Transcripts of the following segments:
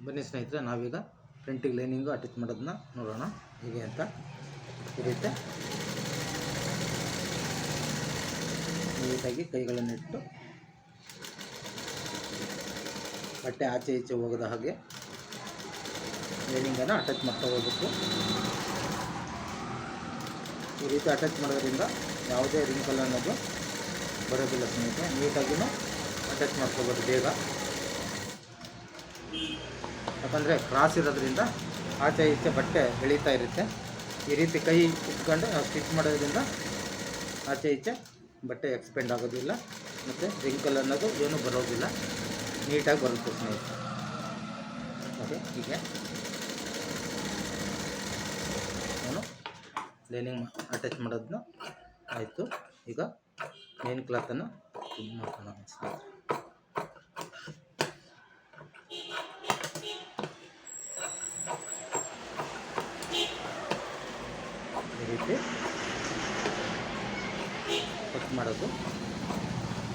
ಬನ್ನಿ ಸ್ನೇಹಿತರೆ, ನಾವೀಗ ಫ್ರಂಟಿಗೆ ಲೈನಿಂಗು ಅಟ್ಯಾಚ್ ಮಾಡೋದನ್ನ ನೋಡೋಣ ಹೇಗೆ ಅಂತ. ಈ ರೀತಿ ನೀಟಾಗಿ ಕೈಗಳನ್ನಿಟ್ಟು ಬಟ್ಟೆ ಆಚೆ ಈಚೆ ಹೋಗದ ಹಾಗೆ ಲೈನಿಂಗನ್ನು ಅಟ್ಯಾಚ್ ಮಾಡ್ತಾ ಹೋಗ್ಬೇಕು. ಈ ರೀತಿ ಅಟ್ಯಾಚ್ ಮಾಡೋದ್ರಿಂದ ಯಾವುದೇ ರಿಂಕಲ್ ಅನ್ನೋದು ಬರೋದಿಲ್ಲ ಸ್ನೇಹಿತರೆ. ನೀಟಾಗಿಯೂ ಅಟ್ಯಾಚ್ ಮಾಡ್ಕೋಬೋದು ಬೇಗ, ಯಾಕಂದರೆ ಕ್ರಾಸ್ ಇರೋದ್ರಿಂದ ಆಚೆ ಈಚೆ ಬಟ್ಟೆ ಎಳೀತಾ ಇರುತ್ತೆ. ಈ ರೀತಿ ಕೈ ಇಟ್ಕೊಂಡು ನಾವು ಸ್ಟಿಚ್ ಮಾಡೋದ್ರಿಂದ ಆಚೆ ಈಚೆ ಬಟ್ಟೆ ಎಕ್ಸ್ಪೆಂಡ್ ಆಗೋದಿಲ್ಲ ಮತ್ತು ರಿಂಕಲ್ ಅನ್ನೋದು ಏನೂ ಬರೋದಿಲ್ಲ, ನೀಟಾಗಿ ಬರುತ್ತೆ ಸ್ನೇಹಿತರೆ. ಓಕೆ, ಹೀಗೆ ನಾನು ಲೈನಿಂಗ್ ಅಟ್ಯಾಚ್ ಮಾಡೋದನ್ನ ಆಯಿತು. ಈಗ ಮೇನ್ ಕ್ಲಾತನ್ನು ಇದು ಮಾಡ್ಕೊಳ್ಳೋಣ ಸ್ನೇಹಿತರೆ. ಈ ರೀತಿ ಕಟ್ ಮಾಡೋದು.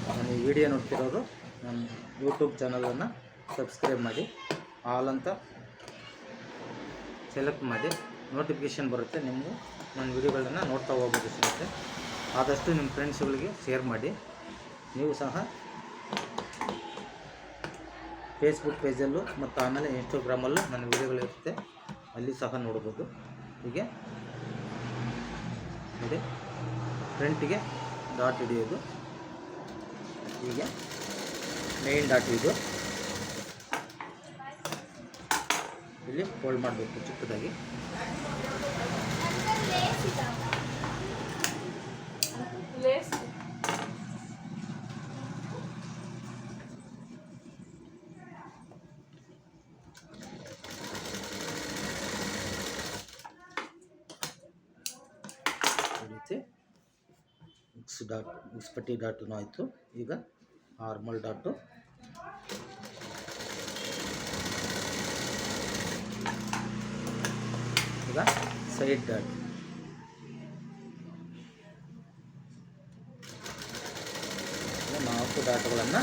ನಾನು ಈ ವಿಡಿಯೋ ನೋಡ್ತಿರೋರು ನನ್ನ ಯೂಟ್ಯೂಬ್ ಚಾನಲನ್ನು ಸಬ್ಸ್ಕ್ರೈಬ್ ಮಾಡಿ, ಆಲ್ ಅಂತ ಸೆಲೆಕ್ಟ್ ಮಾಡಿ, ನೋಟಿಫಿಕೇಷನ್ ಬರುತ್ತೆ. ನಿಮಗೂ ನನ್ನ ವಿಡಿಯೋಗಳನ್ನು ನೋಡ್ತಾ ಹೋಗ್ಬೋದು ಸ್ನೇಹಿತರೆ. ಆದಷ್ಟು ನಿಮ್ಮ ಫ್ರೆಂಡ್ಸ್ಗಳಿಗೆ ಶೇರ್ ಮಾಡಿ. ನೀವು ಸಹ ಫೇಸ್ಬುಕ್ ಪೇಜಲ್ಲೂ ಮತ್ತು ಆಮೇಲೆ ಇನ್ಸ್ಟಾಗ್ರಾಮಲ್ಲೂ ನನ್ನ ವಿಡಿಯೋಗಳಿರುತ್ತೆ, ಅಲ್ಲಿ ಸಹ ನೋಡ್ಬೋದು. ಹೀಗೆ ನೋಡಿ, ಫ್ರಂಟಿಗೆ ಡಾಟ್ ಹಿಡಿಯೋದು, ಹೀಗೆ ಮೇನ್ ಡಾಟ್ ಇದು ಇಲ್ಲಿ ಫೋಲ್ಡ್ ಮಾಡಬೇಕು ಚಿಕ್ಕದಾಗಿ. ಈ ರೀತಿ ಮಿಕ್ಸ್ ಪಟ್ಟಿ ಡಾಟು ಆಯಿತು. ಈಗ ನಾರ್ಮಲ್ ಡಾಟು, ಈಗ ಸೈಡ್ ಡಾಟ್, ನಾಲ್ಕು ಡಾಟುಗಳನ್ನು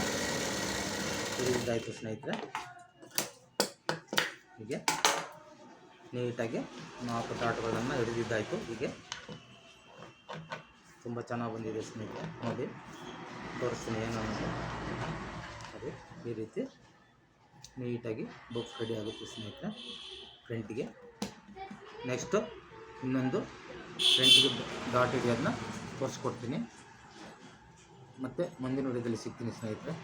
ಹಿಡಿದಾಯಿತು ಸ್ನೇಹಿತರೆ. ಹೀಗೆ ನೀಟಾಗಿ 4 ಡಾಟುಗಳನ್ನು ಹಿಡಿದಿದ್ದಾಯಿತು. ಹೀಗೆ ತುಂಬ ಚೆನ್ನಾಗಿ ಬಂದಿದೆ ಸ್ನೇಹಿತರೆ. ನೋಡಿ, ತೋರಿಸ್ತೀನಿ ಏನು ಅನ್ನೋದು. ಅದೇ ಈ ರೀತಿ ನೀಟಾಗಿ ಬಾಕ್ಸ್ ರೆಡಿ ಆಗುತ್ತೆ ಸ್ನೇಹಿತರೆ ಫ್ರಂಟಿಗೆ. ನೆಕ್ಸ್ಟು ಇನ್ನೊಂದು ಫ್ರಂಟಿಗೆ ಡಾಟ್ ಹಿಡಿಯೋದನ್ನ ತೋರಿಸ್ಕೊಡ್ತೀನಿ. ಮತ್ತು ಮುಂದಿನ ವಿಡಿಯೋದಲ್ಲಿ ಸಿಗ್ತೀನಿ ಸ್ನೇಹಿತರೆ.